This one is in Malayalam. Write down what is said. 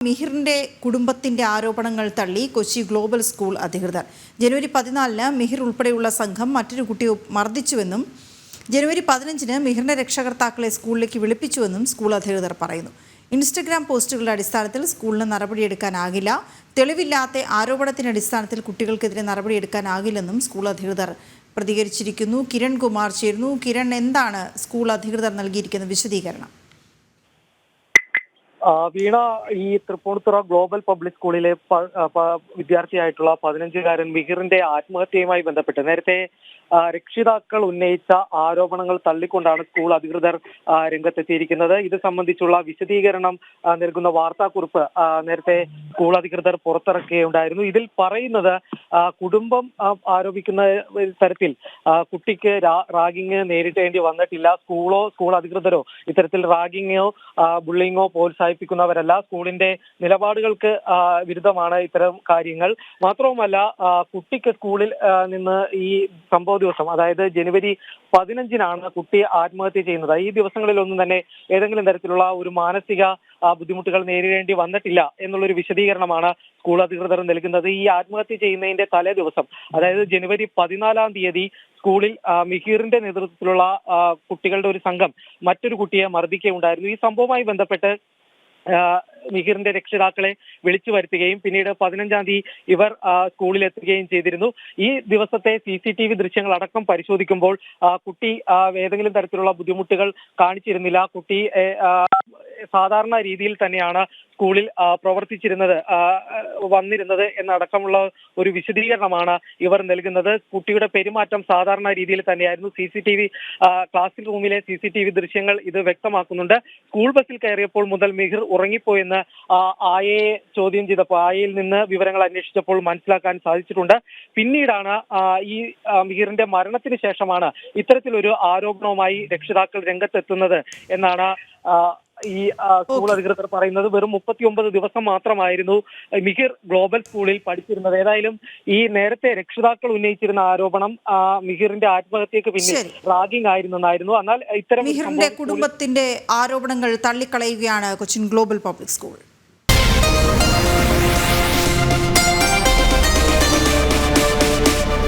മിഹിറിന്റെ കുടുംബത്തിന്റെ ആരോപണങ്ങൾ തള്ളി കൊച്ചി ഗ്ലോബൽ സ്കൂൾ അധികൃതർ. ജനുവരി 14-ന് മിഹിർ ഉൾപ്പെടെയുള്ള സംഘം മറ്റൊരു കുട്ടിയെ മർദ്ദിച്ചുവെന്നും ജനുവരി 15-ന് മിഹിറിന്റെ രക്ഷകർത്താക്കളെ സ്കൂളിലേക്ക് വിളിപ്പിച്ചുവെന്നും സ്കൂൾ അധികൃതർ പറയുന്നു. ഇൻസ്റ്റഗ്രാം പോസ്റ്റുകളുടെ അടിസ്ഥാനത്തിൽ സ്കൂളിന് നടപടിയെടുക്കാനാകില്ല, തെളിവില്ലാത്ത ആരോപണത്തിന്റെ അടിസ്ഥാനത്തിൽ കുട്ടികൾക്കെതിരെ നടപടിയെടുക്കാനാകില്ലെന്നും സ്കൂൾ അധികൃതർ പ്രതികരിച്ചിരിക്കുന്നു. കിരൺ കുമാർ ചേരുന്നു. കിരൺ, എന്താണ് സ്കൂൾ അധികൃതർ നൽകിയിരിക്കുന്ന വിശദീകരണം? വീണ, ഈ തൃപ്പൂണിത്തുറ ഗ്ലോബൽ പബ്ലിക് സ്കൂളിലെ വിദ്യാർത്ഥിയായിട്ടുള്ള 15-കാരൻ മിഹിറിന്റെ ആത്മഹത്യയുമായി ബന്ധപ്പെട്ട് നേരത്തെ രക്ഷിതാക്കൾ ഉന്നയിച്ച ആരോപണങ്ങൾ തള്ളിക്കൊണ്ടാണ് സ്കൂൾ അധികൃതർ രംഗത്തെത്തിയിരിക്കുന്നത്. ഇത് സംബന്ധിച്ചുള്ള വിശദീകരണം നൽകുന്ന വാർത്താക്കുറിപ്പ് നേരത്തെ സ്കൂൾ അധികൃതർ പുറത്തിറക്കുകയുണ്ടായിരുന്നു. ഇതിൽ പറയുന്നത്, കുടുംബം ആരോപിക്കുന്ന തരത്തിൽ കുട്ടിക്ക് റാഗിങ് നേരിടേണ്ടി വന്നിട്ടില്ല. സ്കൂൾ അധികൃതരോ ഇത്തരത്തിൽ റാഗിങ്ങോ ബുള്ളിങ്ങോ പ്രോത്സാഹിപ്പിക്കുന്നവരല്ല. സ്കൂളിന്റെ നിലപാടുകൾക്ക് വിരുദ്ധമാണ് ഇത്തരം കാര്യങ്ങൾ. മാത്രവുമല്ല, കുട്ടിക്ക് സ്കൂളിൽ നിന്ന് ഈ സംഭവ ദിവസം, അതായത് ജനുവരി 15-നാണ് കുട്ടി ആത്മഹത്യ ചെയ്യുന്നത്. ഈ ദിവസങ്ങളിലൊന്നും തന്നെ ഏതെങ്കിലും തരത്തിലുള്ള ഒരു മാനസിക ബുദ്ധിമുട്ടുകൾ നേരിടേണ്ടി വന്നിട്ടില്ല എന്നുള്ളൊരു വിശദീകരണമാണ് സ്കൂൾ അധികൃതർ നൽകുന്നത്. ഈ ആത്മഹത്യ ചെയ്യുന്നതിന്റെ തലേ ദിവസം, അതായത് ജനുവരി 14-ാം തീയതി സ്കൂളിൽ മിഹിറിന്റെ നേതൃത്വത്തിലുള്ള കുട്ടികളുടെ ഒരു സംഘം മറ്റൊരു കുട്ടിയെ മർദ്ദിക്കുകയുണ്ടായിരുന്നു. ഈ സംഭവവുമായി ബന്ധപ്പെട്ട് മിഹിറിന്റെ രക്ഷിതാക്കളെ വിളിച്ചു വരുത്തുകയും പിന്നീട് 15-ാം തീയതി ഇവർ സ്കൂളിൽ എത്തുകയും ചെയ്തിരുന്നു. ഈ ദിവസത്തെ CCTV ദൃശ്യങ്ങൾ അടക്കം പരിശോധിക്കുമ്പോൾ കുട്ടി ഏതെങ്കിലും തരത്തിലുള്ള ബുദ്ധിമുട്ടുകൾ കാണിച്ചിരുന്നില്ല. കുട്ടി സാധാരണ രീതിയിൽ തന്നെയാണ് സ്കൂളിൽ പ്രവർത്തിച്ചിരുന്നത്, വന്നിരുന്നത് എന്നടക്കമുള്ള ഒരു വിശദീകരണമാണ് ഇവർ നൽകുന്നത്. കുട്ടിയുടെ പെരുമാറ്റം സാധാരണ രീതിയിൽ തന്നെയായിരുന്നു. ക്ലാസ് റൂമിലെ CCTV ദൃശ്യങ്ങൾ ഇത് വ്യക്തമാക്കുന്നുണ്ട്. സ്കൂൾ ബസ്സിൽ കയറിയപ്പോൾ മുതൽ മിഹിർ ഉറങ്ങിപ്പോയെന്ന് ആയയെ ചോദ്യം ചെയ്തപ്പോൾ, ആയയിൽ നിന്ന് വിവരങ്ങൾ അന്വേഷിച്ചപ്പോൾ മനസ്സിലാക്കാൻ സാധിച്ചിട്ടുണ്ട്. പിന്നീടാണ് ഈ മിഹിറിന്റെ മരണത്തിന് ശേഷമാണ് ഇത്തരത്തിലൊരു ആരോപണവുമായി രക്ഷിതാക്കൾ രംഗത്തെത്തുന്നത് എന്നാണ് ഈ സ്കൂൾ അധികൃതർ പറയുന്നത്. വെറും 39 ദിവസം മാത്രമായിരുന്നു മിഹിർ ഗ്ലോബൽ സ്കൂളിൽ പഠിച്ചിരുന്നത്. ഏതായാലും ഈ നേരത്തെ രക്ഷിതാക്കൾ ഉന്നയിച്ചിരുന്ന ആരോപണം മിഹിറിന്റെ ആത്മഹത്യക്ക് പിന്നിൽ റാഗിംഗ് ആയിരുന്നെന്നായിരുന്നു. എന്നാൽ ഇത്തരം മിഹിറിന്റെ കുടുംബത്തിന്റെ ആരോപണങ്ങൾ തള്ളിക്കളയുകയാണ് കൊച്ചിൻ ഗ്ലോബൽ പബ്ലിക് സ്കൂൾ.